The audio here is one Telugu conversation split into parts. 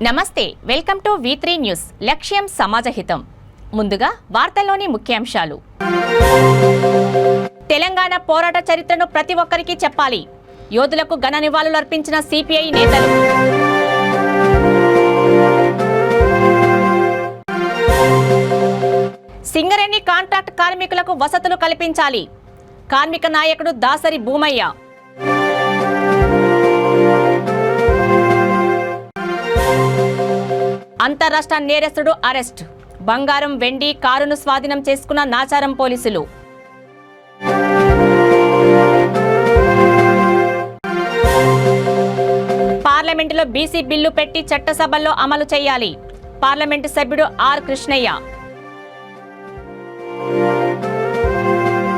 నమస్తే, వెల్కమ్ టు V3 న్యూస్. లక్ష్యం సమాజహితం. ముందుగా వార్తల్లోని ముఖ్యాంశాలు. తెలంగాణ పోరాట చరిత్రను ప్రతి ఒక్కరికి చెప్పాలి. యోధులకు ఘన నివాళులు అర్పించిన సిపిఐ నేతలు. సింగరేణి కాంట్రాక్ట్ కార్మికులకు వసతులు కల్పించాలి. కార్మిక నాయకుడు దాసరి భూమయ్య. అంతర్రాష్ట్ర నేరస్తుడు అరెస్ట్. బంగారం, వెండి, కారును స్వాధీనం చేసుకున్న నాచారం పోలీసులు. పార్లమెంటులో బీసీ బిల్లు పెట్టి చట్టసభల్లో అమలు చేయాలి. పార్లమెంటు సభ్యుడు ఆర్ కృష్ణయ్య.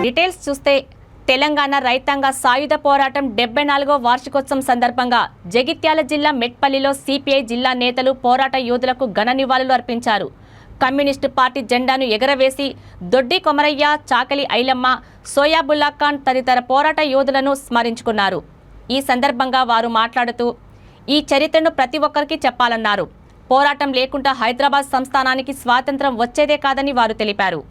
డీటెయిల్స్ చూస్తే తెలంగాణ రైతాంగ సాయుధ పోరాటం 74వ వార్షికోత్సవం సందర్భంగా జగిత్యాల జిల్లా మెట్పల్లిలో సిపిఐ జిల్లా నేతలు పోరాట యోధులకు ఘన నివాళులు అర్పించారు. కమ్యూనిస్టు పార్టీ జెండాను ఎగరవేసి దొడ్డి కొమరయ్య, చాకలి ఐలమ్మ, సోయాబుల్లా ఖాన్ తదితర పోరాట యోధులను స్మరించుకున్నారు. ఈ సందర్భంగా వారు మాట్లాడుతూ ఈ చరిత్రను ప్రతి ఒక్కరికి చెప్పాలన్నారు. పోరాటం లేకుండా హైదరాబాద్ సంస్థానానికి స్వాతంత్రం వచ్చేదే కాదని వారు తెలిపారు.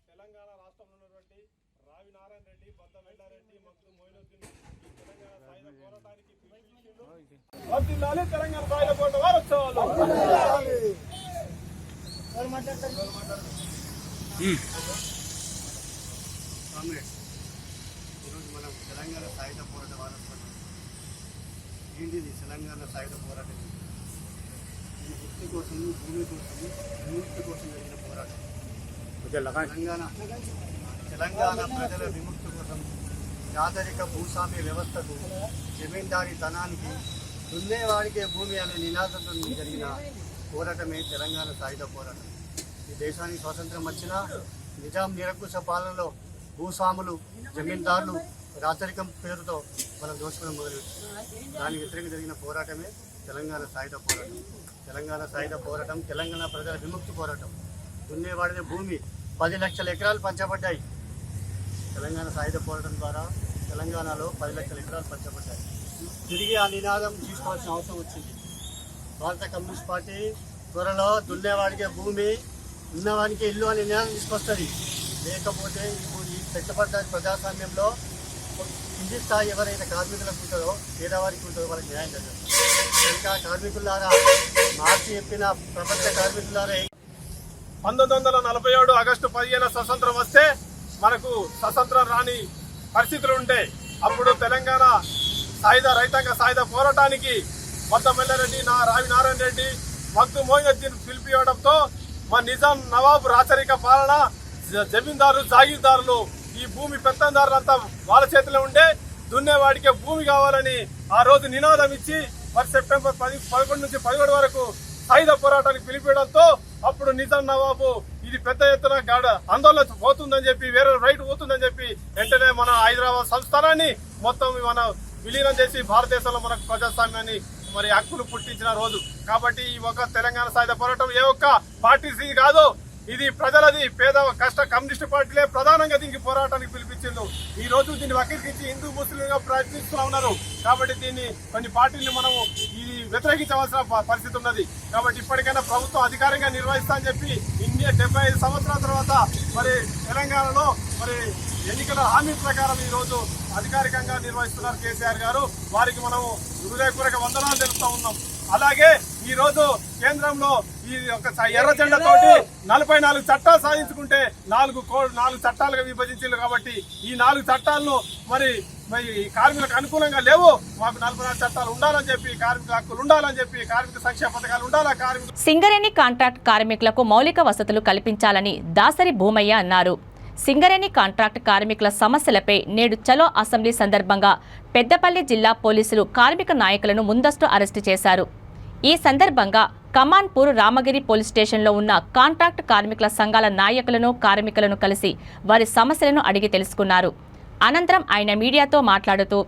తెలంగాణ రాష్ట్రంలో ఉన్నటువంటి రావి నారాయణ రెడ్డి, బద్ద వెల్లారెడ్డి, మక్తు మొయినుద్దీన్ ఈ తెలంగాణ సాయుధ పోరాటానికి పిలుపునిచ్చిండు. తెలంగాణ సాయుధ పోరాట వారోత్సవాలు. ఈరోజు మనం తెలంగాణ సాయుధ పోరాట వారోత్సవం ఏంటిది? తెలంగాణ సాయుధ పోరాటం ఈ వృత్తి కోసం, భూమి కోసం, విముక్తి కోసం జరిగిన పోరాటం. తెలంగాణ ప్రజల విముక్తి కోసం, నాగరిక భూస్వామ్య వ్యవస్థకు, జమీందారీ ధనానికి, దున్నేవాడికే భూమి అనే నినాదంతో జరిగిన పోరాటమే తెలంగాణ సాయుధ పోరాటం. ఈ దేశానికి స్వాతంత్రం వచ్చినా నిజాం నిరంకుశ పాలనలో భూస్వాములు, జమీందారులు రాచరికం పేరుతో మనం దోచుకోవడం మొదలుపెట్టారు. దానికి వ్యతిరేకంగా జరిగిన పోరాటమే తెలంగాణ సాయుధ పోరాటం. తెలంగాణ సాయుధ పోరాటం తెలంగాణ ప్రజల విముక్తి పోరాటం. దున్నేవాడిన భూమి 10 లక్షల ఎకరాలు పంచబడ్డాయి. తెలంగాణ సాయుధ పోరాటం ద్వారా తెలంగాణలో 10 లక్షల ఎకరాలు పంచబడ్డాయి. తిరిగి ఆ నినాదం తీసుకోవాల్సిన అవసరం వచ్చింది. భారత కమ్యూనిస్ట్ పార్టీ త్వరలో దున్నేవాడికే భూమి, ఉన్నవానికి ఇల్లు అనే నినాదం తీసుకొస్తుంది. లేకపోతే ఈ చట్టబడ్డ ప్రజాస్వామ్యంలో కింది స్థాయి ఎవరైతే కార్మికులకు ఉంటుందో, పేదవారికి ఉంటుందో వాళ్ళకి న్యాయం జరగదు. ఇంకా కార్మికులారా, మార్చి చెప్పిన ప్రపంచ కార్మికులారా, 1947 ఆగస్టు 15 స్వతంత్రం వస్తే మనకు స్వతంత్రం రాని పరిస్థితులు ఉంటే అప్పుడు తెలంగాణ రైతాంగ సాయుధ పోరాటానికి బద్ద వెల్లారెడ్డి, రావి నారాయణ రెడ్డి, మక్తు మొయినుద్దీన్ పిలిపివ్వడంతో మా నిజాం నవాబు రాచరిక పాలన, జమీందారులు, జాగీర్దారులు, ఈ భూమి పెత్తందారులంతా వాళ్ళ చేతిలో ఉండే దున్నేవాడికే భూమి కావాలని ఆ రోజు నినాదం ఇచ్చి మరి సెప్టెంబర్ 11 నుంచి 17 వరకు సాయుధ పోరాటానికి పిలిపించడంతో అప్పుడు నిజాం నవాబు ఇది పెద్ద ఎత్తున ఆందోళన పోతుందని చెప్పి, వేరే రైట్ పోతుందని చెప్పి వెంటనే మన హైదరాబాద్ సంస్థానాన్ని మొత్తం మన విలీనం చేసి భారతదేశంలో మనకు ప్రజాస్వామ్యాన్ని మరి హక్కులు పుట్టించిన రోజు. కాబట్టి ఈ ఒక తెలంగాణ సాయుధ పోరాటం ఏ ఒక్క పార్టీ కాదు, ఇది ప్రజలది. పేద కష్ట కమ్యూనిస్టు పార్టీలే ప్రధానంగా దీనికి పోరాటానికి పిలిపించిండు. ఈ రోజు దీన్ని వక్రీకరించి హిందూ ముస్లింగా ప్రయత్నిస్తూ ఉన్నారు. కాబట్టి దీన్ని కొన్ని పార్టీలను మనం ఇది వ్యతిరేకించవలసిన పరిస్థితి ఉన్నది. కాబట్టి ఇప్పటికైనా ప్రభుత్వం అధికారంగా నిర్వహిస్తా అని చెప్పి 75 సంవత్సరాల తర్వాత మరి తెలంగాణలో మరి ఎన్నికల హామీ ప్రకారం ఈ రోజు అధికారికంగా నిర్వహిస్తున్నారు కేసీఆర్ గారు. వారికి మనము హృదయపూర్వక వందనాలు తెలుపుతా ఉన్నాం. అలాగే ఈ రోజు కేంద్రంలో ఈ ఒక ఎర్ర జెండాతోటి 44 చట్టాలు సాధించుకుంటే 4 చట్టాలుగా విభజించారు. కాబట్టి ఈ 4 చట్టాలను మరి కార్మికులకు అనుకూలంగా లేవు. మాకు 44 చట్టాలు ఉండాలని చెప్పి, కార్మికుల హక్కులు ఉండాలని చెప్పి, కార్మిక సంక్షేమ పథకాలు ఉండాలి. సింగరేణి కాంట్రాక్ట్ కార్మికులకు మౌలిక వసతులు కల్పించాలని దాసరి భూమయ్య అన్నారు. సింగరేణి కాంట్రాక్ట్ కార్మికుల సమస్యలపై నేడు చలో అసెంబ్లీ సందర్భంగా పెద్దపల్లి జిల్లా పోలీసులు కార్మిక నాయకులను ముందస్తు అరెస్టు చేశారు. ఈ సందర్భంగా కమాన్పూర్ రామగిరి పోలీస్ స్టేషన్లో ఉన్న కాంట్రాక్ట్ కార్మికుల సంఘాల నాయకులను, కార్మికులను కలిసి వారి సమస్యలను అడిగి తెలుసుకున్నారు. అనంతరం ఆయన మీడియాతో మాట్లాడుతూ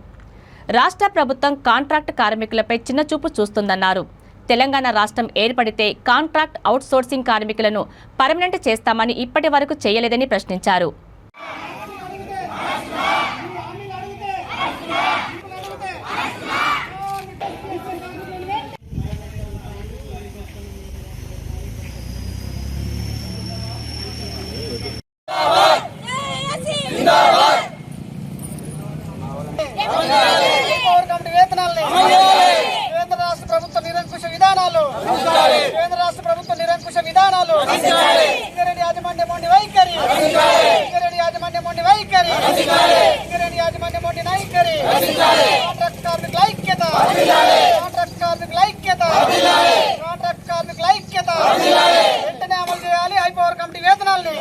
రాష్ట్ర ప్రభుత్వం కాంట్రాక్ట్ కార్మికులపై చిన్నచూపు చూస్తుందన్నారు. తెలంగాణ రాష్ట్రం ఏర్పడితే కాంట్రాక్ట్ అవుట్సోర్సింగ్ కార్మికులను పర్మనెంట్ చేస్తామని ఇప్పటి వరకు చేయలేదని ప్రశ్నించారు. కేంద్ర రాష్ట్ర ప్రభుత్వ నిరంకుశ విధానాలు సింగరేణి యాజమాన్య మొండి వైఖరి కాంట్రాక్ట్ కార్మికుల ఐక్యత వెంటనే అమలు చేయాలి హై పవర్ కమిటీ వేతనాల్ని.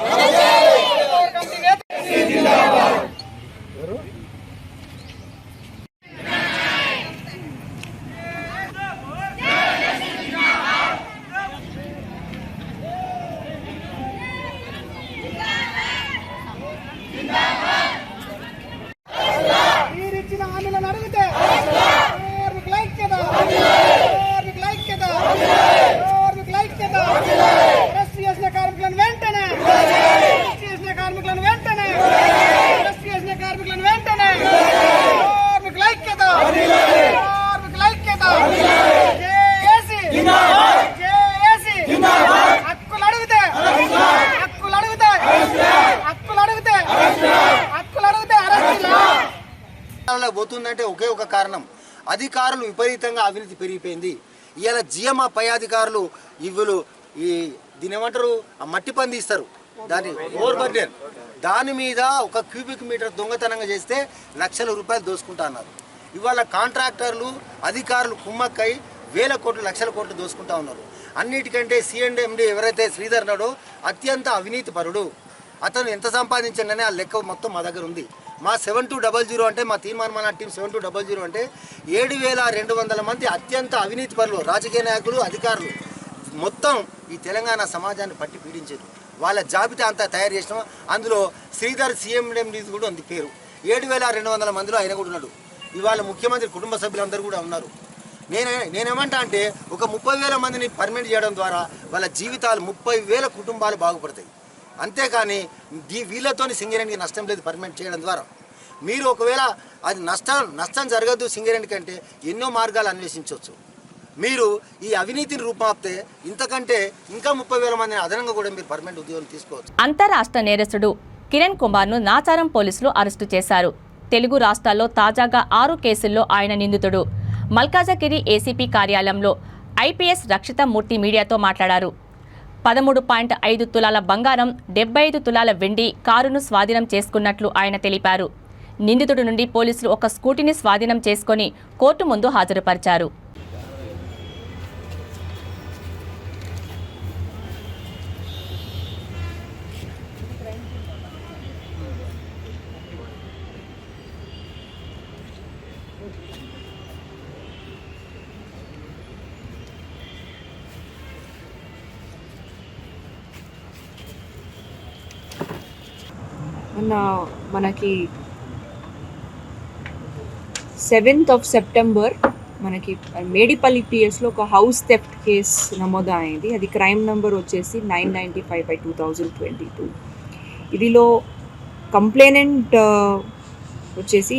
మీరిచ్చిన హామీలను అడిగితే కార్మికుల ఐక్యత అరెస్ట్ చేసిన కార్మికులను వెంటనే కార్మికుల ఐక్యత హక్కులు అడిగితే పోతుందంటే ఒకే ఒక కారణం, అధికారులు విపరీతంగా అవినీతి పెరిగిపోయింది. ఇవాళ జిఎం పై అధికారులు దీని ఏమంటారు, ఆ మట్టి పంది ఇస్తారు, దాన్ని ఓవర్ బర్డెన్, దాని మీద ఒక క్యూబిక్ మీటర్ దొంగతనంగా చేస్తే లక్షల రూపాయలు దోసుకుంటా అన్నారు. ఇవాళ కాంట్రాక్టర్లు అధికారులు కుమ్మక్కై వేల కోట్లు లక్షల కోట్లు దోసుకుంటా ఉన్నారు. అన్నిటికంటే సిఎండి ఎవరైతే శ్రీధర్ నాడో అత్యంత అవినీతి పరుడు. అతను ఎంత సంపాదించండి ఆ లెక్క మొత్తం మా దగ్గర ఉంది. మా 7200 అంటే మా తీర్మానం టీం 7200 అంటే 7200 మంది అత్యంత అవినీతి పరులు, రాజకీయ నాయకులు, అధికారులు మొత్తం ఈ తెలంగాణ సమాజాన్ని పట్టి పీడించారు. వాళ్ళ జాబితా అంతా తయారు చేసినాం. అందులో శ్రీధర్ సిఎండి కూడా ఉంది పేరు. 7200 మందిలో ఆయన కూడా ఉన్నాడు. ఇవాళ ముఖ్యమంత్రి కుటుంబ సభ్యులందరూ కూడా ఉన్నారు. నేనేమంటా అంటే ఒక 30,000 మందిని పర్మనెంట్ చేయడం ద్వారా వాళ్ళ జీవితాలు 30,000 కుటుంబాలు బాగుపడతాయి. అంతేకాని వీళ్ళతో సింగరేణికి నష్టం లేదు పర్మనెంట్ చేయడం ద్వారా. మీరు ఒకవేళ అది నష్టం జరగదు సింగరేణి కంటే ఎన్నో మార్గాలు అన్వేషించవచ్చు. మీరు ఈ అవినీతిని రూపాప్తే ఇంతకంటే ఇంకా 30,000 మందిని అదనంగా కూడా మీరు పర్మనెంట్ ఉద్యోగం తీసుకోవచ్చు. అంతరాష్ట్ర నేరస్తుడు కిరణ్ కుమార్ను నాచారం పోలీసులు అరెస్టు చేశారు. తెలుగు రాష్ట్రాల్లో తాజాగా 6 కేసుల్లో ఆయన నిందితుడు. మల్కాజగిరి ఏసీపీ కార్యాలయంలో ఐపీఎస్ రక్షిత మూర్తి మీడియాతో మాట్లాడారు. 13.5 తులాల బంగారం, 75 తులాల వెండి కారును స్వాధీనం చేసుకున్నట్లు ఆయన తెలిపారు. నిందితుడి నుండి పోలీసులు ఒక స్కూటీని స్వాధీనం చేసుకుని కోర్టు ముందు హాజరుపరిచారు. మనకి 7th of September మనకి మేడిపల్లి పిఎస్లో ఒక హౌస్ థెఫ్ట్ కేస్ నమోదు అయింది. అది క్రైమ్ నెంబర్ వచ్చేసి 995/2022. ఇదిలో కంప్లైనెంట్ వచ్చేసి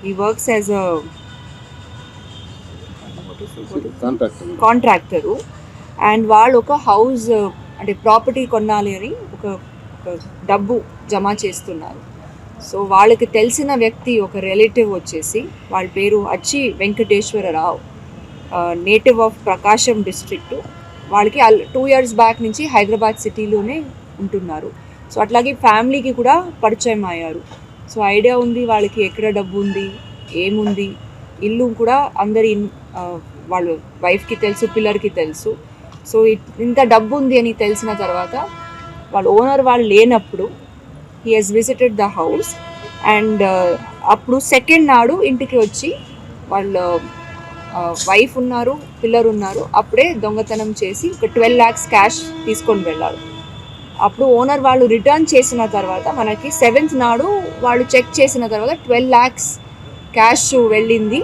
he works as a contractor and వాళ్ళు ఒక హౌస్ అంటే ప్రాపర్టీ కొనాలి అని ఒక డబ్బు జమ చేస్తున్నారు. సో వాళ్ళకి తెలిసిన వ్యక్తి ఒక రిలేటివ్ వచ్చేసి వాళ్ళ పేరు Achi Venkateswararao, native of Prakasam district. వాళ్ళకి 2 years బ్యాక్ నుంచి హైదరాబాద్ సిటీలోనే ఉంటున్నారు. సో అట్లాగే ఫ్యామిలీకి కూడా పరిచయం అయ్యారు. సో ఐడియా ఉంది వాళ్ళకి ఎక్కడ డబ్బు ఉంది, ఏముంది, ఇల్లు కూడా అందరి వాళ్ళ వైఫ్కి తెలుసు, పిల్లలకి తెలుసు. సో ఇంత డబ్బు ఉంది అని తెలిసిన తర్వాత వాళ్ళ ఓనర్ వాళ్ళు లేనప్పుడు he has visited the house and అప్పుడు సెకండ్ నాడు ఇంటికి వచ్చి వాళ్ళ వైఫ్ ఉన్నారు, పిల్లలు ఉన్నారు. అప్పుడే దొంగతనం చేసి ఒక 12 lakhs క్యాష్ తీసుకొని వెళ్ళారు. అప్పుడు ఓనర్ వాళ్ళు రిటర్న్ చేసిన తర్వాత మనకి 7th నాడు వాళ్ళు చెక్ చేసిన తర్వాత 12 lakhs క్యాష్ వెళ్ళింది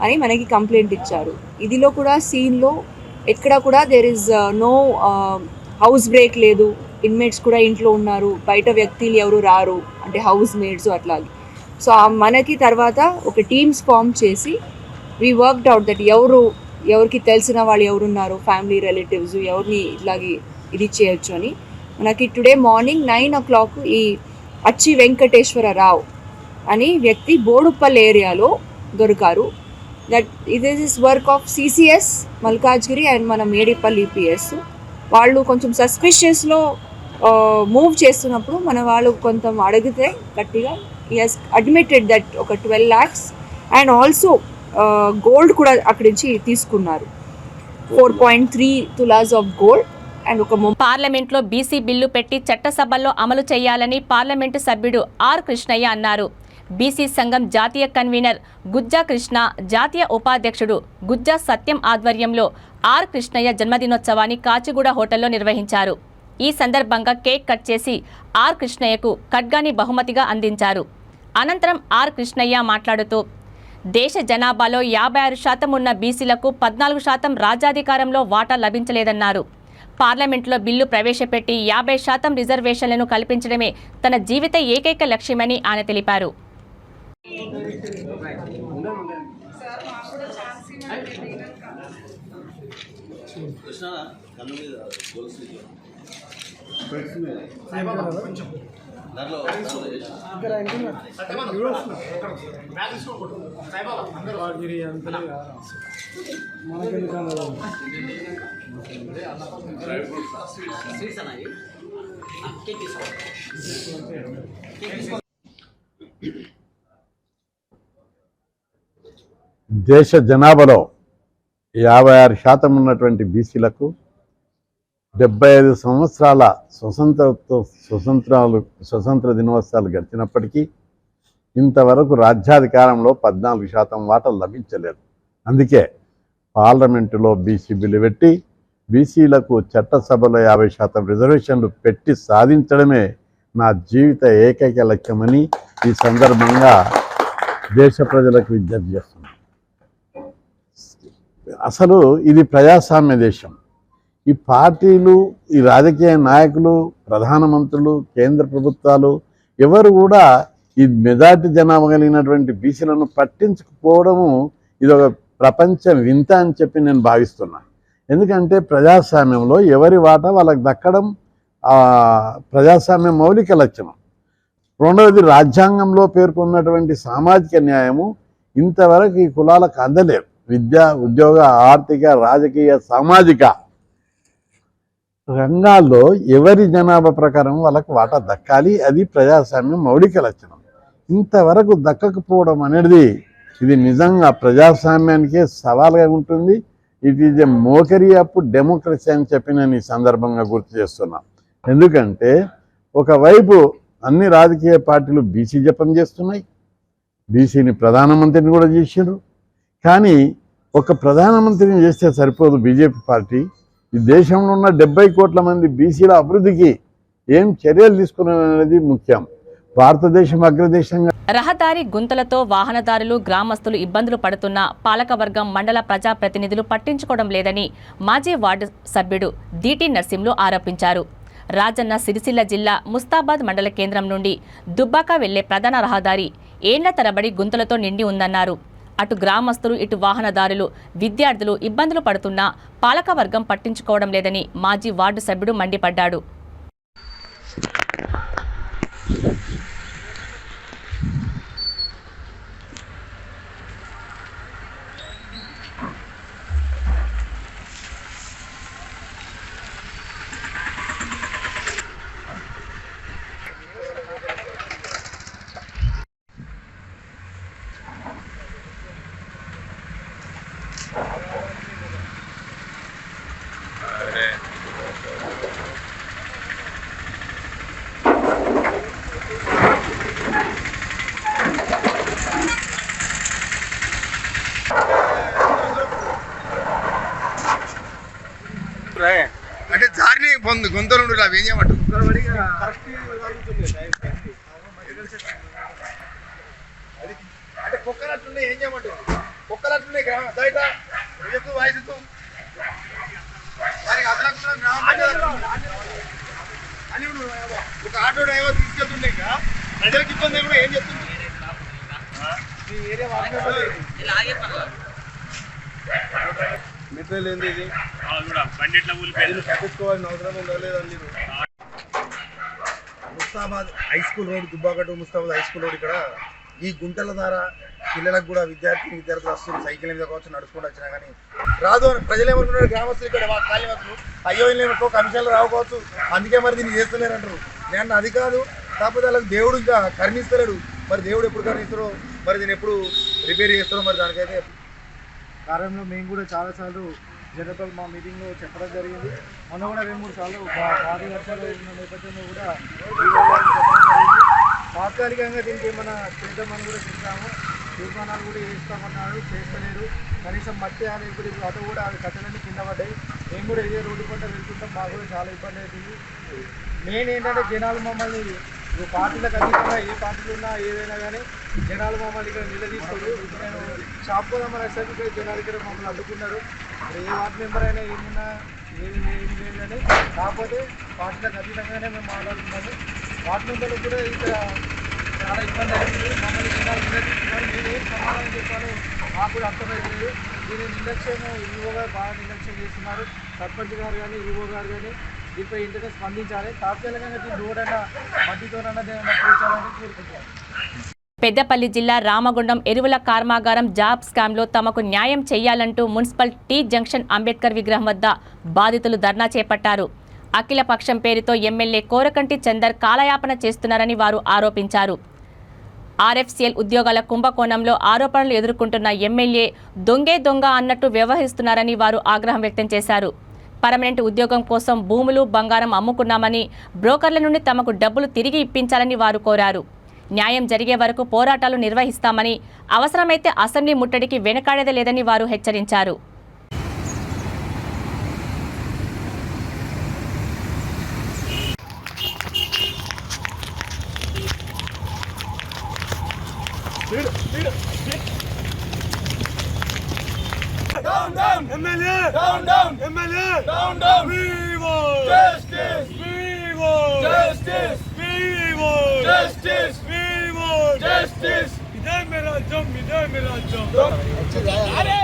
అని మనకి కంప్లైంట్ ఇచ్చారు. ఇదిలో కూడా సీన్లో ఎక్కడ కూడా there is no house break లేదు, ఇన్మేట్స్ కూడా ఇంట్లో ఉన్నారు, బయట వ్యక్తులు ఎవరు రారు, అంటే హౌస్ మేట్స్ అట్లాగే. సో మనకి తర్వాత ఒక టీమ్స్ ఫామ్ చేసి వీ వర్క్డ్ అవుట్ దట్ ఎవరికి తెలిసిన వాళ్ళు ఎవరున్నారు, ఫ్యామిలీ రిలేటివ్స్ ఎవరిని ఇట్లాగే ఇది చేయొచ్చు అని. మనకి టుడే మార్నింగ్ 9 o'clock ఈ అచ్చి వెంకటేశ్వరరావు అని వ్యక్తి బోడుప్పల్ ఏరియాలో దొరికారు. దట్ ఇది is work of CCS Malkajgiri and మన మేడిపల్లి PS. వాళ్ళు కొంచెం సస్పిషియస్లో మూవ్ చేస్తున్నప్పుడు మన వాళ్ళు కొంచెం అడిగితే గట్టిగా he has admitted that ఒక 12 lakhs అండ్ ఆల్సో గోల్డ్ కూడా అక్కడి నుంచి తీసుకున్నారు. 4.3 తులాస్ ఆఫ్ గోల్డ్ అండ్ ఒక పార్లమెంట్లో బీసీ బిల్లు పెట్టి చట్టసభల్లో అమలు చేయాలని పార్లమెంటు సభ్యుడు ఆర్ కృష్ణయ్య అన్నారు. బీసీ సంఘం జాతీయ కన్వీనర్ గుజ్జా కృష్ణ, జాతీయ ఉపాధ్యక్షుడు గుజ్జా సత్యం ఆధ్వర్యంలో ఆర్ కృష్ణయ్య జన్మదినోత్సవాన్ని కాచిగూడ హోటల్లో నిర్వహించారు. ఈ సందర్భంగా కేక్ కట్ చేసి ఆర్ కృష్ణయ్యకు ఖడ్గాని బహుమతిగా అందించారు. అనంతరం ఆర్ కృష్ణయ్య మాట్లాడుతూ దేశ జనాభాలో 56% ఉన్న బీసీలకు 14% రాజ్యాధికారంలో వాటా లభించలేదన్నారు. పార్లమెంట్లో బిల్లు ప్రవేశపెట్టి 50% రిజర్వేషన్లను కల్పించడమే తన జీవిత ఏకైక లక్ష్యమని ఆయన తెలిపారు. దేశ జనాభాలో 56% ఉన్నటువంటి బీసీలకు 75 సంవత్సరాల స్వతంత్ర దినోత్సవాలు గడిచినప్పటికీ ఇంతవరకు రాజ్యాధికారంలో 14% వాటాలు లభించలేదు. అందుకే పార్లమెంటులో బీసీ బిల్లు పెట్టి బీసీలకు చట్టసభలో 50% రిజర్వేషన్లు పెట్టి సాధించడమే నా జీవిత ఏకైక లక్ష్యమని ఈ సందర్భంగా దేశ ప్రజలకు విజ్ఞప్తి చేస్తున్నాను. అసలు ఇది ప్రజాస్వామ్య దేశం. ఈ పార్టీలు, ఈ రాజకీయ నాయకులు, ప్రధానమంత్రులు, కేంద్ర ప్రభుత్వాలు ఎవరు కూడా ఈ మెజార్టీ జనాభా కలిగినటువంటి బీసీలను పట్టించుకుపోవడము ఇది ఒక ప్రపంచ వింత అని చెప్పి నేను భావిస్తున్నాను. ఎందుకంటే ప్రజాస్వామ్యంలో ఎవరి వాటా వాళ్ళకి దక్కడం ప్రజాస్వామ్య మౌలిక లక్షణం. రెండవది, రాజ్యాంగంలో పేర్కొన్నటువంటి సామాజిక న్యాయము ఇంతవరకు ఈ కులాలకు అందలేదు. విద్య, ఉద్యోగ, ఆర్థిక, రాజకీయ, సామాజిక రంగాల్లో ఎవరి జనాభా ప్రకారం వాళ్ళకు వాటా దక్కాలి. అది ప్రజాస్వామ్యం మౌలిక లక్షణం. ఇంతవరకు దక్కకపోవడం అనేది ఇది నిజంగా ప్రజాస్వామ్యానికే సవాల్గా ఉంటుంది. It is a mockery of democracy అని చెప్పి నేను ఈ సందర్భంగా గుర్తు చేస్తున్నాను. ఎందుకంటే ఒకవైపు అన్ని రాజకీయ పార్టీలు బీసీ జపం చేస్తున్నాయి, బీసీని ప్రధానమంత్రిని కూడా చేసిండ్రు. కానీ ఒక ప్రధానమంత్రిని చేస్తే సరిపోదు. బీజేపీ పార్టీ ఈ దేశంలో ఉన్న 70 కోట్ల మంది బీసీల అభివృద్ధికి ఏం చర్యలు తీసుకునేది ముఖ్యం. భారతదేశం అగ్రదేశంగా రహదారి గుంతలతో వాహనదారులు, గ్రామస్తులు ఇబ్బందులు పడుతున్న పాలకవర్గం, మండల ప్రజాప్రతినిధులు పట్టించుకోవడం లేదని మాజీ వార్డు సభ్యుడు దీటి నర్సింలు ఆరోపించారు. రాజన్న సిరిసిల్ల జిల్లా ముస్తాబాద్ మండల కేంద్రం నుండి దుబ్బాక వెళ్లే ప్రధాన రహదారి ఏళ్ల తరబడి గుంతలతో నిండి ఉందన్నారు. అటు గ్రామస్తులు, ఇటు వాహనదారులు, విద్యార్థులు ఇబ్బందులు పడుతున్నా పాలకవర్గం పట్టించుకోవడం లేదని మాజీ వార్డు సభ్యుడు మండిపడ్డాడు. అంటే దారిని పొందు గొంతులు అవి ఏం చేయమంటారు? అంటే కుక్కనట్లుండే ఏం చేయమంటారు? ఒక్కలట్టున్నాయి గ్రామం బయట ఎత్తు వాయిస్తూ వారికి అదనకు గ్రామం అని ఒక ఆటో డ్రైవర్ తీసుకెళ్తుండే ఇంకా ప్రజలకు ఇబ్బంది కూడా ఏం చెప్తుంది మెటీరియల్ ఏంది ఇది పట్టించుకోవాల్సిన అవసరం ఉందా లేదండి Mustabad high school road Dubbaka to Mustabad high school road ఇక్కడ ఈ గుంటల ద్వారా పిల్లలకు కూడా విద్యార్థులు వస్తున్నారు సైకిల్ మీద కావచ్చు నడుచుకుంటూ వచ్చినా కానీ రాదు ప్రజలు ఏమనుకున్నారు గ్రామస్తులు ఇక్కడ కాళీవాసులు అయ్యో ఏమో కమిషన్లు రావుకోవచ్చు అందుకే మరి దీన్ని చేస్తలేరు అంటారు నేను అది కాదు కాకపోతే వాళ్ళకి దేవుడు ఇంకా కరుణిస్తలేడు మరి దేవుడు ఎప్పుడు కరుణిస్తారో మరి దీన్ని ఎప్పుడు రిపేర్ చేస్తారో మరి దానికైతే కారణంలో మేము కూడా చాలాసార్లు జనరల్ మా మీటింగ్లో చెప్పడం జరిగింది మొన్న కూడా 2-3 సార్లు భారీ వర్షాలు ఉన్న నేపథ్యంలో కూడా చెప్పడం జరిగింది తాత్కాలికంగా దీనికి ఏమైనా చేద్దామని కూడా చెప్పాము తీర్మానాలు కూడా చేస్తామన్నారు చేస్తలేరు కనీసం మట్టి అని ఇప్పుడు అటు కూడా అది కట్టలన్నీ కింద పడ్డాయి మేము కూడా ఇదే రోడ్డు పంట వెళ్తుంటాం మాకు కూడా చాలా ఇబ్బంది అవుతుంది మెయిన్ ఏంటంటే జనాలు మమ్మల్ని పార్టీలకు అతీతంగా ఏ పార్టీలు ఉన్నా ఏదైనా కానీ జనాలు మమ్మల్ని ఇక్కడ నిలదీస్తారు నేను షాప్ పోదామని వచ్చేసరికి జనాలు ఇక్కడ మమ్మల్ని అడ్డుకున్నారు ఏ వార్డు మెంబర్ అయినా ఏమున్నా ఏమి లేదు కానీ కాకపోతే పార్టీలకు అతీతంగానే మేము మాట్లాడుతున్నాము వార్డు మెంబర్లు కూడా ఇక్కడ చాలా ఇబ్బంది అవుతుంది మమ్మల్ని జనాలు నిలదీస్తున్నారు నేను ఏం సమాధానం చెప్పాలో మాకు కూడా అర్థమవుతుంది దీని నిర్లక్ష్యం ఈవో గారు బాగా నిర్లక్ష్యం చేస్తున్నారు సర్పంచ్ గారు కానీ ఈవో గారు కానీ దీనిపై ఇంటికి స్పందించాలి తాత్కాలికంగా దీని రోడ్డైనా మట్టితోనైనా దేనైనా కూర్చోవాలని కోరుకుంటున్నాను. పెద్దపల్లి జిల్లా రామగుండం ఎరువుల కర్మాగారం జాబ్ స్కామ్లో తమకు న్యాయం చేయాలంటూ మున్సిపల్ టీ జంక్షన్ అంబేద్కర్ విగ్రహం వద్ద బాధితులు ధర్నా చేపట్టారు. అఖిల పక్షం పేరుతో ఎమ్మెల్యే కోరకంటి చందర్ కాలయాపన చేస్తున్నారని వారు ఆరోపించారు. ఆర్ఎఫ్సిఎల్ ఉద్యోగాల కుంభకోణంలో ఆరోపణలు ఎదుర్కొంటున్న ఎమ్మెల్యే దొంగ అన్నట్టు వ్యవహరిస్తున్నారని వారు ఆగ్రహం వ్యక్తం చేశారు. పర్మనెంట్ ఉద్యోగం కోసం భూములు బంగారం అమ్ముకున్నామని బ్రోకర్ల నుండి తమకు డబ్బులు తిరిగి ఇప్పించాలని వారు కోరారు. న్యాయం జరిగే వరకు పోరాటాలు నిర్వహిస్తామని అవసరమైతే అసెంబ్లీ ముట్టడికి వెనకాడేదే లేదని వారు హెచ్చరించారు. Down, down, MLA! Down, down, MLA! Down, down! We want justice! We want justice! We want justice! We want justice! ఇదే మేరా జం, ఇదే మేరా జం. అరే!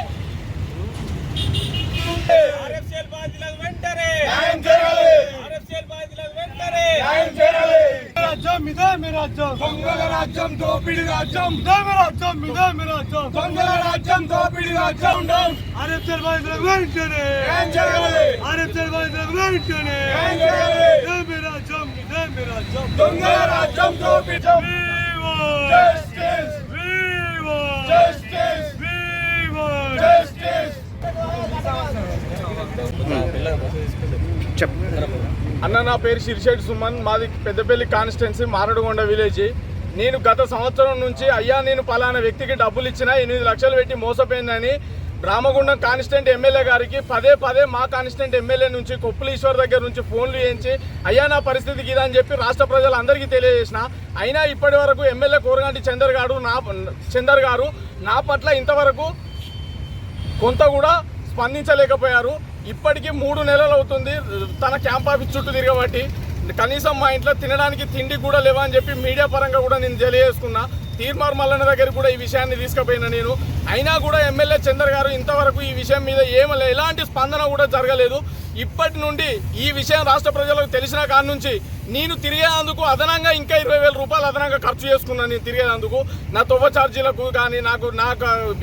ఆర్ఎఫ్సిఎల్ బాధితులకు వెంటనే న్యాయం చేయాలి. ఆర్ఎఫ్సిఎల్ బాధితులకు వెంటనే న్యాయం చేయాలి. రాజ్యం ఇదే మీ రాజ్యం. దొంగల రాజ్యం, దోపిడీ రాజ్యం. ఇదే మీ రాజ్యం, ఇదే మీ రాజ్యం. దొంగల రాజ్యం, దోపిడీ రాజ్యం. ఆర్ఎఫ్సిఎల్ బాధితులకు వెంటనే న్యాయం చేయాలి. ఆర్ఎఫ్సిఎల్ బాధితులకు వెంటనే న్యాయం చేయాలి. ఇదే మీ రాజ్యం, ఇదే మీ రాజ్యం. దొంగల రాజ్యం, దోపిడీ. Justice! We want justice! We want justice! అన్న, నా పేరు శిరిశెట్టి సుమన్. మాది పెద్దపల్లి కాన్స్టిట్యున్సీ మారడుగొండ విలేజ్. నేను గత సంవత్సరం నుంచి అయ్యా నేను పలానా వ్యక్తికి డబ్బులు ఇచ్చినా 8 లక్షలు పెట్టి మోసపోయిందని రామగుండం కాన్స్టిట్యూంట్ ఎమ్మెల్యే గారికి పదే మా కాన్స్టిట్యూంట్ ఎమ్మెల్యే నుంచి కొప్పులీశ్వర్ దగ్గర నుంచి ఫోన్లు చేయించి అయ్యా నా పరిస్థితికి ఇదని చెప్పి రాష్ట్ర ప్రజలందరికీ తెలియజేసిన. అయినా ఇప్పటి వరకు ఎమ్మెల్యే కోరకంటి చందర్ గారు నా పట్ల ఇంతవరకు కొంత కూడా స్పందించలేకపోయారు. ఇప్పటికీ 3 నెలలు అవుతుంది తన క్యాంప్ ఆఫీస్ చుట్టూ తిరగబట్టి. కనీసం మా ఇంట్లో తినడానికి తిండి కూడా లేవని చెప్పి మీడియా పరంగా కూడా నేను తెలియజేసుకున్నా. తీర్మార్ మల్లన్న దగ్గర కూడా ఈ విషయాన్ని తీసుకుపోయినా నేను. అయినా కూడా ఎమ్మెల్యే చందర్ గారు ఇంతవరకు ఈ విషయం మీద ఎలాంటి స్పందన కూడా జరగలేదు. ఇప్పటి నుండి ఈ విషయం రాష్ట్ర ప్రజలకు తెలిసిన కాడ నుంచి నేను తిరిగేందుకు అదనంగా ఇంకా 20,000 రూపాయలు అదనంగా ఖర్చు చేసుకున్నాను. నేను తిరిగేందుకు నా తొవ్వ ఛార్జీలకు కానీ నాకు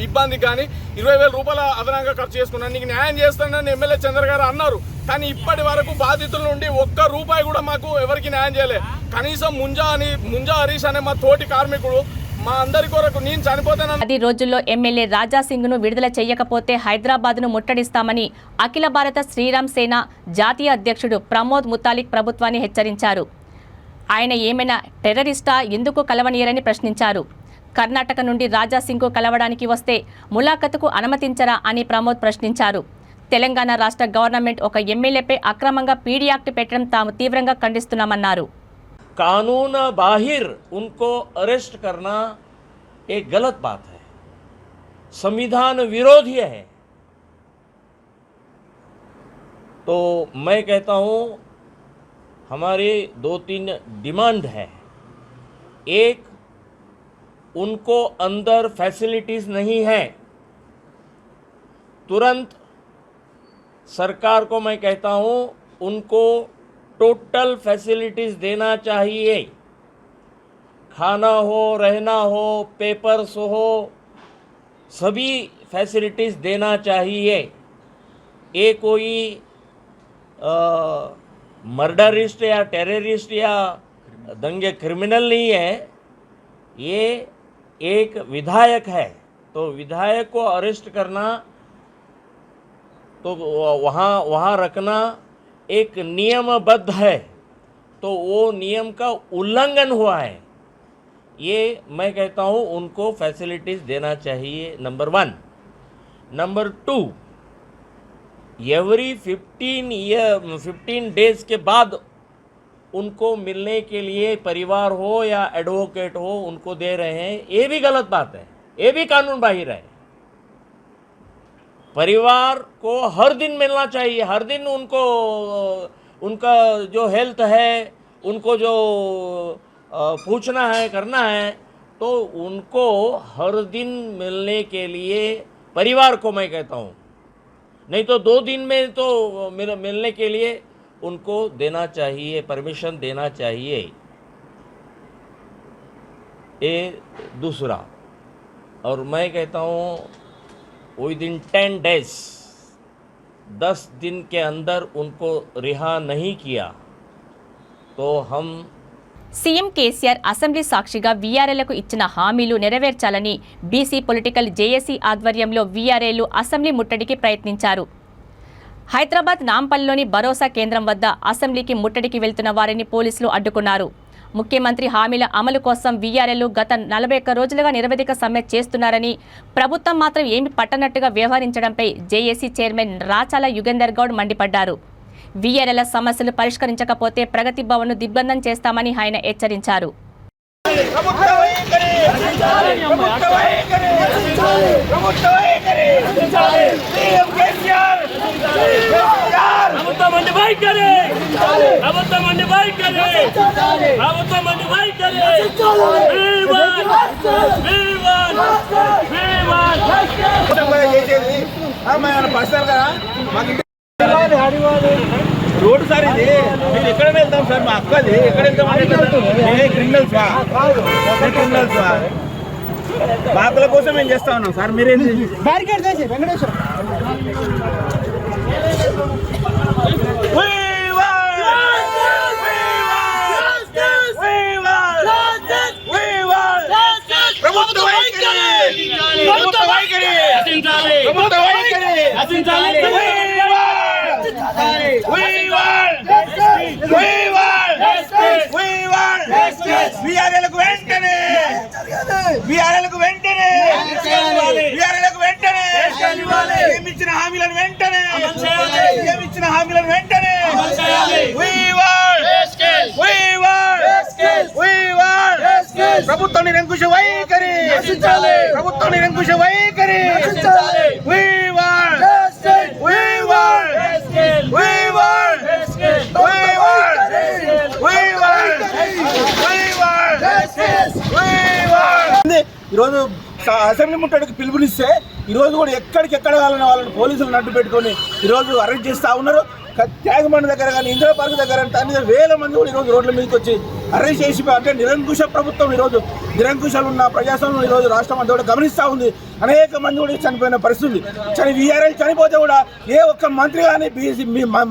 ఇబ్బందికి కానీ 20,000 రూపాయలు అదనంగా ఖర్చు చేసుకున్నాను. నీకు న్యాయం చేస్తానని ఎమ్మెల్యే చందర్ గారు అన్నారు. కానీ ఇప్పటి వరకు బాధితుల నుండి 1 రూపాయి కూడా మాకు ఎవరికి న్యాయం చేయలే. కనీసం ముంజా హరీష్ అనే మా తోటి కార్మికుడు మా అందరి కొరకు నేను చనిపోతాను. 10 రోజుల్లో ఎమ్మెల్యే రాజాసింగ్ను విడుదల చేయకపోతే హైదరాబాద్ను ముట్టడిస్తామని అఖిల భారత శ్రీరామ్ సేన జాతీయ అధ్యక్షుడు ప్రమోద్ ముతాలిక్ ప్రభుత్వాన్ని హెచ్చరించారు. ఆయన ఏమైనా టెర్రరిస్టా, ఎందుకు కలవనీయరని ప్రశ్నించారు. కర్ణాటక నుండి రాజాసింగ్కు కలవడానికి వస్తే ములాఖతుకు అనుమతించరా అని ప్రమోద్ ప్రశ్నించారు. తెలంగాణ రాష్ట్ర గవర్నమెంట్ ఒక ఎమ్మెల్యేపై అక్రమంగా పీడీ యాక్ట్ పెట్టడం తాము తీవ్రంగా ఖండిస్తున్నామన్నారు. कानून बाहिर उनको अरेस्ट करना एक गलत बात है. संविधान विरोधी है। तो मैं कहता हूँ हमारे 2-3 डिमांड है। एक, उनको अंदर फैसिलिटीज़ नहीं है, तुरंत सरकार को मैं कहता हूँ उनको टोटल फैसिलिटीज़ देना चाहिए। खाना हो, रहना हो, पेपर्स हो, सभी फैसिलिटीज़ देना चाहिए। ये कोई मर्डरिस्ट या टेररिस्ट या दंगे क्रिमिनल नहीं है, ये एक विधायक है। तो विधायक को अरेस्ट करना, तो वहाँ रखना एक नियमबद्ध है, तो वो नियम का उल्लंघन हुआ है। ये मैं कहता हूँ उनको फैसिलिटीज़ देना चाहिए, नंबर 1। नंबर 2, एवरी 15 डेज के बाद उनको मिलने के लिए परिवार हो या एडवोकेट हो उनको दे रहे हैं, ये भी गलत बात है, ये भी कानून बाहिर है। परिवार को हर दिन मिलना चाहिए, हर दिन उनको उनका जो हेल्थ है उनको जो पूछना है, करना है, तो उनको हर दिन मिलने के लिए परिवार को मैं कहता हूँ, नहीं तो 2 दिन में तो मिलने के लिए उनको देना चाहिए, परमिशन देना चाहिए। ये दूसरा। और मैं कहता हूँ विदिन 10 डेज, 10 दिन के अंदर उनको रिहा नहीं किया तो हम సీఎం కేసీఆర్ అసెంబ్లీ సాక్షిగా వీఆర్ఏలకు ఇచ్చిన హామీలు నెరవేర్చాలని బీసీ పొలిటికల్ జేఏసీ ఆధ్వర్యంలో వీఆర్ఏలు అసెంబ్లీ ముట్టడికి ప్రయత్నించారు. హైదరాబాద్ నాంపల్లిలోని భరోసా కేంద్రం వద్ద అసెంబ్లీకి ముట్టడికి వెళ్తున్న వారిని పోలీసులు అడ్డుకున్నారు. ముఖ్యమంత్రి హామీల అమలు కోసం వీఆర్ఏలు గత 41 రోజులుగా నిరవధిక సమ్మె చేస్తున్నారని, ప్రభుత్వం మాత్రం ఏమీ పట్టనట్టుగా వ్యవహరించడంపై జేఏసీ చైర్మన్ రాచాల యుగేందర్ గౌడ్ మండిపడ్డారు. వీఆర్ఏల సమస్యలు పరిష్కరించకపోతే ప్రగతి భవన్ను దిగ్బంధం చేస్తామని ఆయన హెచ్చరించారు. రోడ్ సార్ ఇది, మీరు ఎక్కడ వెళ్తాం సార్? మా అక్కది ఎక్కడ వెళ్తాం? క్రిమినల్స్ మా అక్కల కోసం మేము చేస్తా ఉన్నాం సార్. మీరేంటి బ్యారికేడ్ చేసి వెంకటేశ్వర ఏమిచ్చిన హామీలను వెంటనే ప్రభుత్వం నిరంకుశ వైఖరి, ప్రభుత్వం నిరంకుశ వైఖరి. ఈరోజు అసెంబ్లీ ముట్టడికి పిలుపునిస్తే ఈరోజు కూడా ఎక్కడికెక్కడ వాళ్ళని పోలీసులు అడ్డు పెట్టుకొని ఈరోజు అరెస్ట్ చేస్తూ ఉన్నారు. త్యాగమండి దగ్గర కానీ, ఇందిరా పార్క్ దగ్గర కానీ వేల మంది కూడా ఈరోజు రోడ్ల మీదకి వచ్చి అరెస్ట్ చేసి, అంటే నిరంకుశ ప్రభుత్వం ఈరోజు, నిరంకుశాలు ఉన్న ప్రజాస్వామ్యం ఈరోజు రాష్ట్రం అంతా కూడా గమనిస్తూ ఉంది. అనేక మంది కూడా చనిపోయిన పరిస్థితి. వీఆర్ఎల్ చనిపోతే కూడా ఏ ఒక్క మంత్రి కానీ,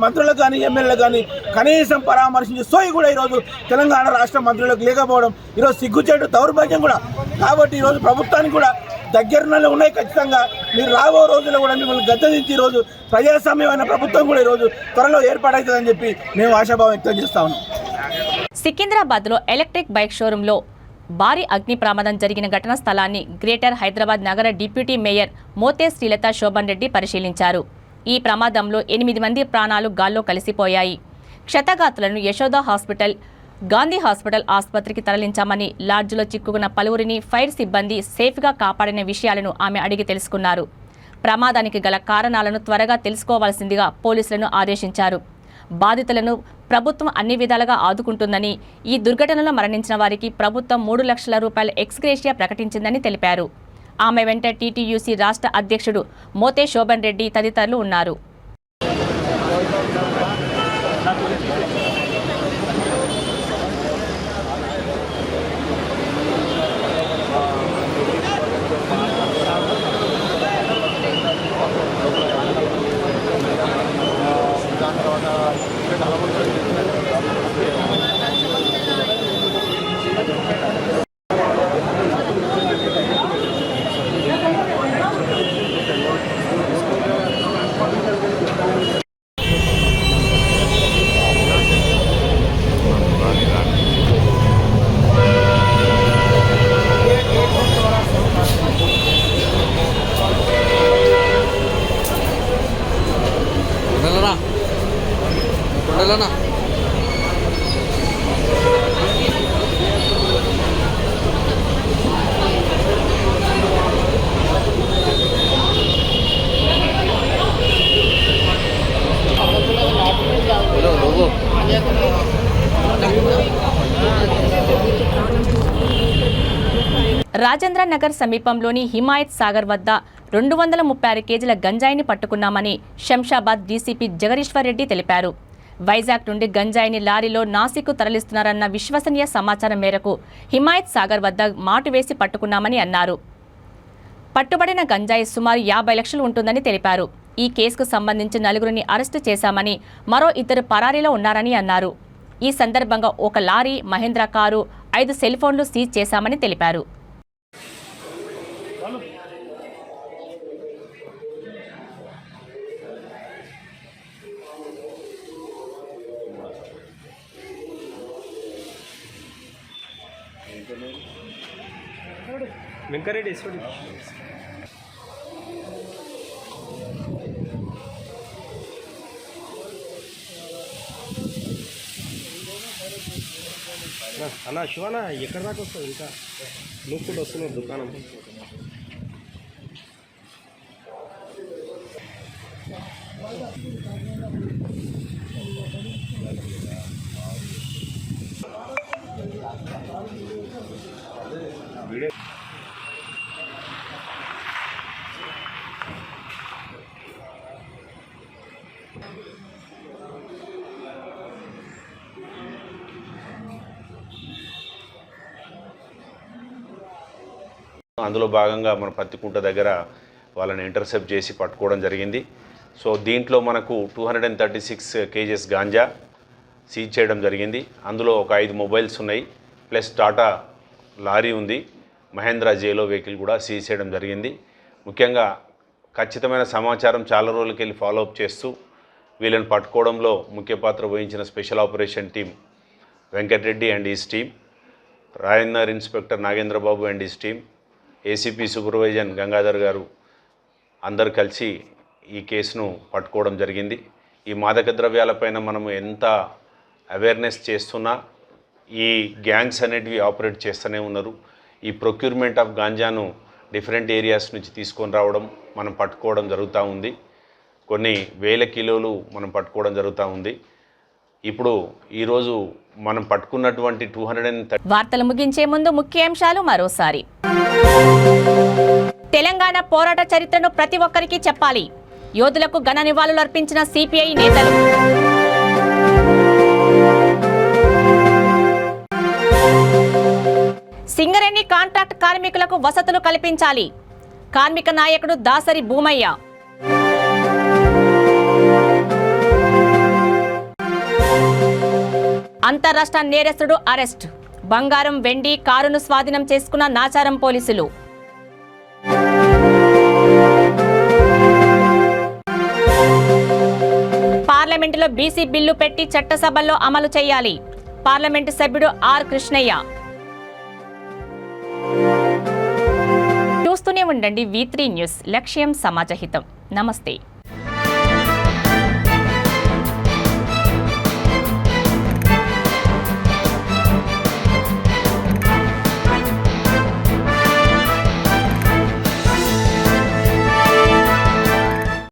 మంత్రులకు కానీ, ఎమ్మెల్యేలకు కానీ కనీసం పరామర్శించే సోయి కూడా ఈరోజు తెలంగాణ రాష్ట్ర మంత్రులకు లేకపోవడం ఈరోజు సిగ్గుచేటు, దౌర్భాగ్యం కూడా. కాబట్టి ఈరోజు ప్రభుత్వానికి కూడా దగ్గరలో ఉన్నాయి. ఖచ్చితంగా మీరు రాబో రోజుల్లో కూడా మిమ్మల్ని గద్దెదించి ఈరోజు ప్రజాస్వామ్యమైన ప్రభుత్వం కూడా ఈరోజు త్వరలో ఏర్పాటవుతుందని చెప్పి మేము ఆశాభావం వ్యక్తం చేస్తా ఉన్నాం. సికింద్రాబాద్లో ఎలక్ట్రిక్ బైక్ షోరూంలో భారీ అగ్ని ప్రమాదం జరిగిన ఘటనా స్థలాన్ని గ్రేటర్ హైదరాబాద్ నగర డిప్యూటీ మేయర్ మోతే శ్రీలత శోభన్ రెడ్డి పరిశీలించారు. ఈ ప్రమాదంలో 8 మంది ప్రాణాలు గాల్లో కలిసిపోయాయి. క్షతగాతులను యశోద హాస్పిటల్ గాంధీ హాస్పిటల్ ఆసుపత్రికి తరలించామని, లాడ్జ్లో చిక్కుకున్న పలువురిని ఫైర్ సిబ్బంది సేఫ్గా కాపాడిన విషయాలను ఆమె అడిగి తెలుసుకున్నారు. ప్రమాదానికి గల కారణాలను త్వరగా తెలుసుకోవాల్సిందిగా పోలీసులను ఆదేశించారు. బాధితులను ప్రభుత్వం అన్ని విధాలుగా ఆదుకుంటుందని, ఈ దుర్ఘటనలో మరణించిన వారికి ప్రభుత్వం 3 లక్షల రూపాయల ఎక్స్గ్రేషియా ప్రకటించిందని తెలిపారు. ఆమె వెంట టీటీయూసీ రాష్ట్ర అధ్యక్షుడు మోతే శోభన్ రెడ్డి తదితరులు ఉన్నారు. రాజేంద్ర నగర్ సమీపంలోని హిమాయత్ సాగర్ వద్ద 236 కేజీల గంజాయిని పట్టుకున్నామని శంషాబాద్ డీసీపీ జగదీశ్వర్ రెడ్డి తెలిపారు. వైజాగ్ నుండి గంజాయిని లారీలో నాసిక్కు తరలిస్తున్నారన్న విశ్వసనీయ సమాచారం మేరకు హిమాయత్ సాగర్ వద్ద మాటు వేసి పట్టుకున్నామని అన్నారు. పట్టుబడిన గంజాయి సుమారు 50 లక్షలు ఉంటుందని తెలిపారు. ఈ కేసుకు సంబంధించి 4గురిని అరెస్టు చేశామని, మరో 2 పరారీలో ఉన్నారని అన్నారు. ఈ సందర్భంగా ఒక లారీ, మహేంద్ర కారు, 5 సెల్ ఫోన్లు సీజ్ చేశామని తెలిపారు. వెంకరెడ్డి అన్న శివనా ఎక్కడ దాకా వస్తుంది? ఇంకా నువ్వు కూడా వస్తున్నావు దుకాణం. అందులో భాగంగా మన పత్తికుంట దగ్గర వాళ్ళని ఇంటర్సెప్ట్ చేసి పట్టుకోవడం జరిగింది. సో దీంట్లో మనకు 236 కేజెస్ గాంజా సీజ్ చేయడం జరిగింది. అందులో ఒక 5 మొబైల్స్ ఉన్నాయి, ప్లస్ టాటా లారీ ఉంది, మహేంద్ర జేలో వెహికల్ కూడా సీజ్ చేయడం జరిగింది. ముఖ్యంగా ఖచ్చితమైన సమాచారం చాలా రోజులకి వెళ్ళి ఫాలోఅప్ చేస్తూ వీళ్ళని పట్టుకోవడంలో ముఖ్య పాత్ర వహించిన special operation team Venkatareddy and his team, రాయన్నర్ inspector Nagendrababu and his team, ACP supervisor Gangadhar గారు అందరు కలిసి ఈ కేసును పట్టుకోవడం జరిగింది. ఈ మాదక ద్రవ్యాలపైన మనము ఎంత అవేర్నెస్ చేస్తున్నా ఈ గ్యాంగ్స్ అనేటివి ఆపరేట్ చేస్తూనే ఉన్నారు. ఈ ప్రొక్యూర్మెంట్ ఆఫ్ గాంజాను డిఫరెంట్ ఏరియాస్ నుంచి తీసుకొని రావడం మనం పట్టుకోవడం జరుగుతూ ఉంది. కొన్ని వేల కిలోలు మనం పట్టుకోవడం జరుగుతూ ఉంది. ఇప్పుడు ఈరోజు మనం పట్టుకున్నటువంటి 230. వార్తలు ముగించే ముందు ముఖ్యాంశాలు మరోసారి. తెలంగాణ పోరాట చరిత్రను ప్రతి ఒక్కరికి చెప్పాలి. యోధులకు ఘన నివాళులు అర్పించిన సిపిఐ నేతలు. సింగరేణి కాంట్రాక్ట్ కార్మికులకు వసతులు కల్పించాలి. కార్మిక నాయకుడు దాసరి భూమయ్య. అంతర్రాష్ట్ర నేరస్తుడు అరెస్ట్. బంగారం, వెండి, కారును స్వాధీనం చేసుకున్న నాచారం పోలీసులు. పార్లమెంటులో బీసీ బిల్లు పెట్టి చట్టసభల్లో అమలు చేయాలి. పార్లమెంటు సభ్యుడు ఆర్ కృష్ణయ్య. చూస్తూనే ఉండండి V3 న్యూస్. లక్ష్యం సమాజహితం. నమస్తే.